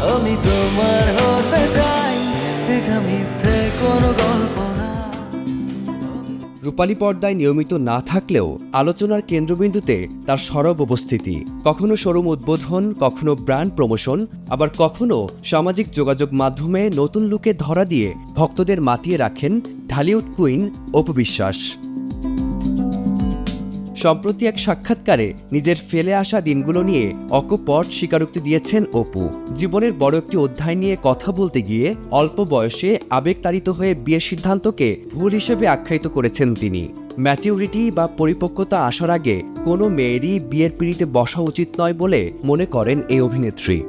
আমি তোমার হতে চাই, এটা মিথ্যে কোনো গল্প না। রূপালী পর্দায় নিয়মিত না থাকলেও আলোচনার কেন্দ্রবিন্দুতে তার সরব উপস্থিতি। কখনো শোরুম উদ্বোধন, কখনো ব্র্যান্ড প্রমোশন, আবার কখনো সামাজিক যোগাযোগ মাধ্যমে নতুন লুকে ধরা দিয়ে ভক্তদের মাতিয়ে রাখেন ঢালিউড কুইন অপু বিশ্বাস। সম্প্রতি এক সাক্ষাৎকারে নিজের ফেলে আসা দিনগুলো নিয়ে অকপট স্বীকারোক্তি দিয়েছেন অপু। জীবনের বড় একটি অধ্যায় নিয়ে কথা বলতে গিয়ে অল্প বয়সে আবেগতাড়িত হয়ে বিয়ের সিদ্ধান্তকে ভুল হিসেবে আখ্যায়িত করেছেন তিনি। ম্যাচিউরিটি বা পরিপক্কতা আসার আগে কোনো মেয়েরই বিয়ের পিঁড়িতে বসা উচিত নয় বলে মনে করেন এই অভিনেত্রী।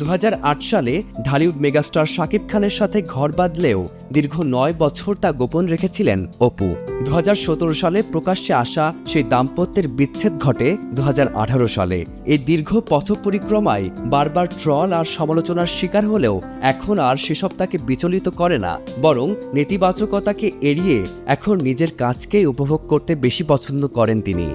2008 সালে ঢালিউড মেগাস্টার শাকিব খানের সাথে ঘর বাঁধলেও দীর্ঘ 9 বছর তা গোপন রেখেছিলেন অপু। 2017 সালে প্রকাশ্যে আসা সেই দাম্পত্যের বিচ্ছেদ ঘটে 2018 সালে। এই দীর্ঘ পথ পরিক্রমায় বারবার ট্রল আর সমালোচনার শিকার হলেও এখন আর সেসব তাকে বিচলিত করে না, বরং নেতিবাচকতাকে এড়িয়ে এখন নিজের কাজকেই উপভোগ করতে বেশি পছন্দ করেন তিনি।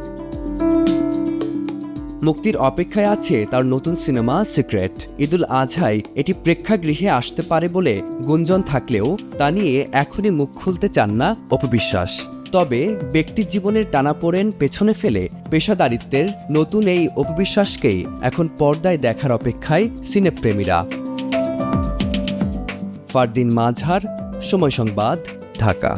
মুক্তির অপেক্ষায় আছে তার নতুন সিনেমা সিক্রেট। ঈদুল আজহায় এটি প্রেক্ষাগৃহে আসতে পারে বলে গুঞ্জন থাকলেও তা নিয়ে এখনই মুখ খুলতে চান না অপু বিশ্বাস। তবে ব্যক্তি জীবনের টানাপোড়েন পেছনে ফেলে পেশাদারিত্বের নতুন এই অপু বিশ্বাসকেই এখন পর্দায় দেখার অপেক্ষায় সিনেপ্রেমীরা। ফারদিন মাঝহার, সময় সংবাদ, ঢাকা।